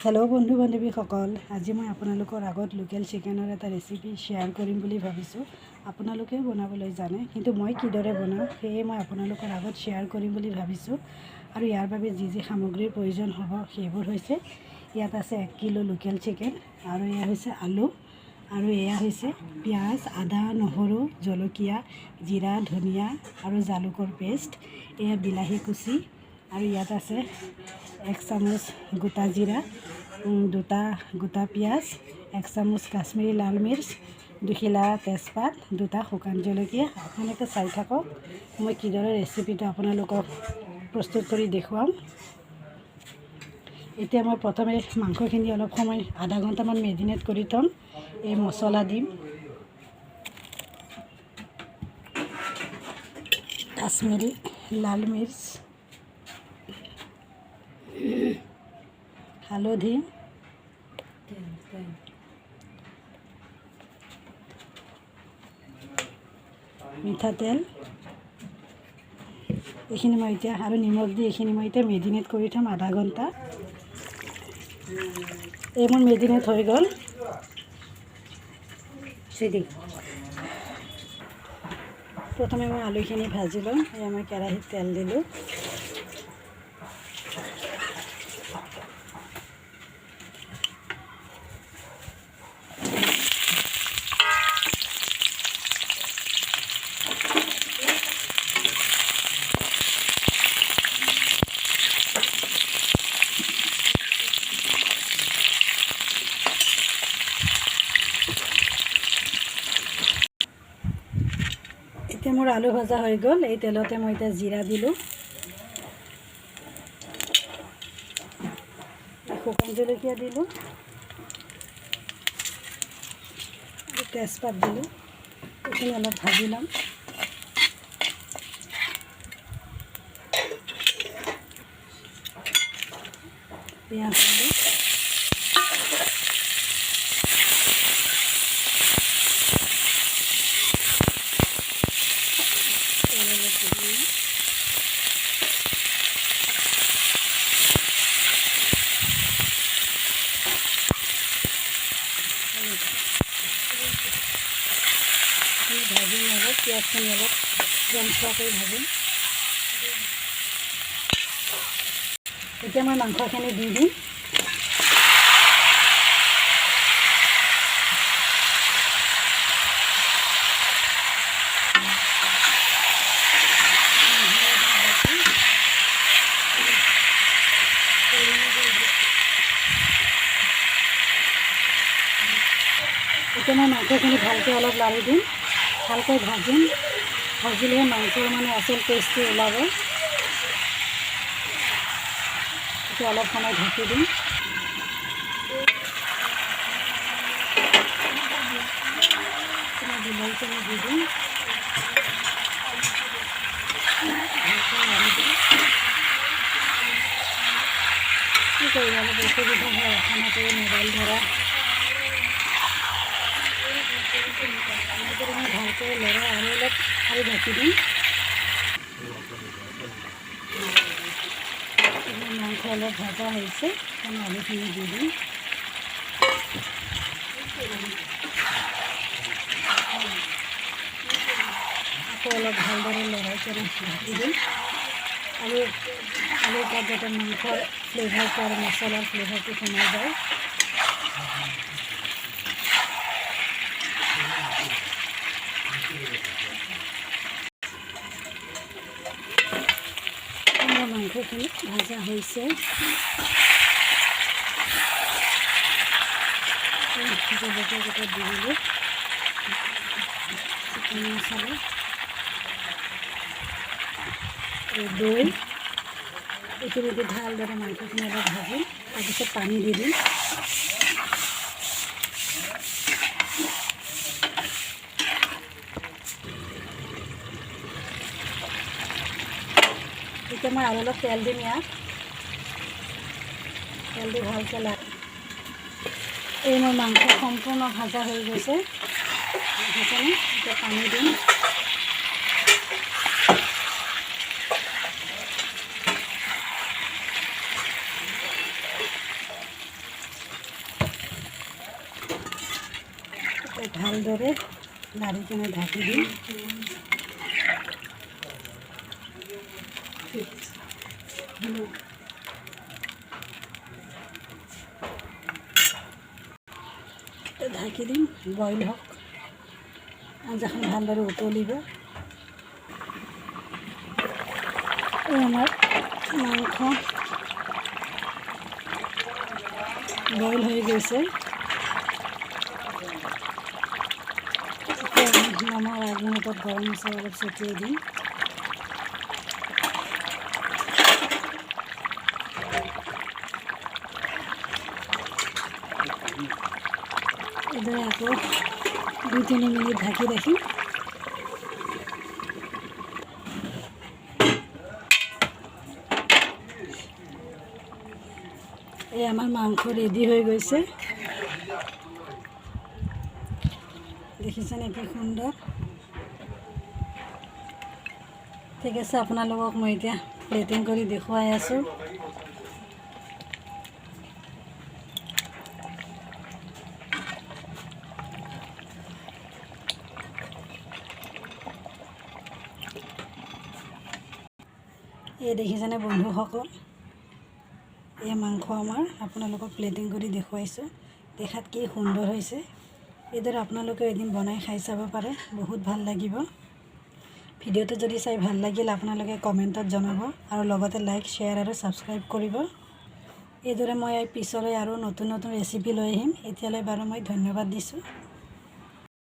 Hello बंधु बान्धवीসকল, আজি মই আপোনালোকৰ আগত লোকেল চিকেনৰ এটা ৰেচিপি শ্বেয়াৰ কৰিম বুলি ভাবিছোঁ। আপোনালোকে বনাবলৈ জানে, কিন্তু মই কিদৰে বনাওঁ সেয়ে মই আপোনালোকৰ আগত শ্বেয়াৰ কৰিম বুলি ভাবিছোঁ। আৰু ইয়াৰ বাবে যি যি সামগ্ৰীৰ প্ৰয়োজন হ'ব সেইবোৰ হৈছে, ইয়াত আছে 1 কিলো লোকেল চিকেন, আৰু এয়া হৈছে আলু, আৰু এয়া হৈছে পিঁয়াজ, আদা, নহৰু, জলকীয়া, জিৰা, ধনিয়া আৰু জালুকৰ পেষ্ট, এয়া বিলাহী কুচি, আৰু ইয়াত আছে 1 চামুচ গোটা জিৰা, 2টা গোটা পিঁয়াজ, 1 চামুচ কাশ্মীৰী লাল মিৰ্চ, 2 খিলা তেজপাত, 2টা শুকান জলকীয়া। আপোনালোকে চাই থাকক মই কিদৰে ৰেচিপিটো আপোনালোকক প্ৰস্তুত কৰি দেখুৱাম। এতিয়া মই প্ৰথমে মাংসখিনি অলপ সময় আধা ঘণ্টামান মেৰিনেট কৰি থ'ম। এই মছলা দিম, কাশ্মীৰী লাল মিৰ্চ, হালধি, মিঠাতেল, এইখিনি মই এতিয়া আৰু নিমখ দি এইখিনি মই এতিয়া মেৰিনেট কৰি থ'ম আধা ঘণ্টা। এই মোৰ মেৰিনেট হৈ গ'ল। প্ৰথমে মই আলুখিনি ভাজি লওঁ। এয়া মই কেৰাহীত তেল দিলোঁ। এতিয়া মোৰ আলু ভজা হৈ গ'ল। এই তেলতে মই এতিয়া জিৰা দিলোঁ, শুকান জলকীয়া দিলোঁ, তেজপাত দিলোঁ। এইখিনি অলপ ভাজি ল'ম। পিঁয়াজ দিলোঁ, ভাজিম অলপ, পিঁয়াজখিনি অলপ ৰঙচুৱা কৰি ভাজিম। এতিয়া মই মাংসখিনি দি দিম। এতিয়া মই মাংসখিনি ভালকৈ অলপ লাৰি দিম, ভালকৈ ভাজিম। ভাজিলেহে মাংসৰ মানে আচল টেষ্টটো ওলাব। এতিয়া অলপ সময় ঢাকি দিম। বিলাহীখিনি দি দিম, ভালকৈ লাৰি দিম। কি কৰিম, অলপ অসুবিধা হয় এখনতে মোবাইল ধৰা। ভালকৈ লৰাই আৰু অলপ আৰু ঢাকি দিম। মাংস অলপ ভাজা হৈছে, আমি আলুখিনি দি দিম। আকৌ অলপ ভালদৰে লৰাই কৰি ঢাকি দিম। আলুৰ ওপৰত যাতে মাংসৰ ফ্লেভাৰটো আৰু মছলাৰ ফ্লেভাৰটো সোমাই যায়। মাংসখিনি ভাজা হৈছে। জলকীয়া কেইটা দি দিলোঁ, চিকেন মছলা, দৈ, এইখিনি দি ভালদৰে মাংসখিনি অলপ ভাজিম। তাৰপিছত পানী দি দিম। এতিয়া মই আৰু অলপ তেল দিম ইয়াত। তেল দি ভালকৈ লাগ। এই মোৰ মাংস সম্পূৰ্ণ ভাজা হৈ গৈছে। সেইকাৰণে এতিয়া পানী দিম। ভালদৰে লাৰি কিনে ঢাকি দিম। ঢাকি দিম, বইল হওক, আঞ্জাখন ভালদৰে উতলিব। আমাৰ মাংস বইল হৈ গৈছে। নমাৰ আগমুহূৰ্তত গৰম মছলা অলপ ছটিয়াই দিম। এইদৰে আকৌ 2-3 মিনিট ঢাকি ৰাখিম। এই আমাৰ মাংস ৰেডি হৈ গৈছে, দেখিছেনে কি সুন্দৰ। ঠিক আছে, আপোনালোকক মই এতিয়া প্লেটিং কৰি দেখুৱাই আছোঁ। এই দেখিছেনে বন্ধুসকল, এই মাংস আমাৰ আপোনালোকক প্লেটিং কৰি দেখুৱাইছোঁ। দেখাত কি সুন্দৰ হৈছে। এইদৰে আপোনালোকে এদিন বনাই খাই চাব পাৰে, বহুত ভাল লাগিব। ভিডিঅ'টো যদি চাই ভাল লাগিল আপোনালোকে কমেণ্টত জনাব আৰু লগতে লাইক, শ্বেয়াৰ আৰু ছাবস্ক্ৰাইব কৰিব। এইদৰে মই পিছলৈ আৰু নতুন নতুন ৰেচিপি লৈ আহিম। এতিয়ালৈ বাৰু মই ধন্যবাদ দিছোঁ।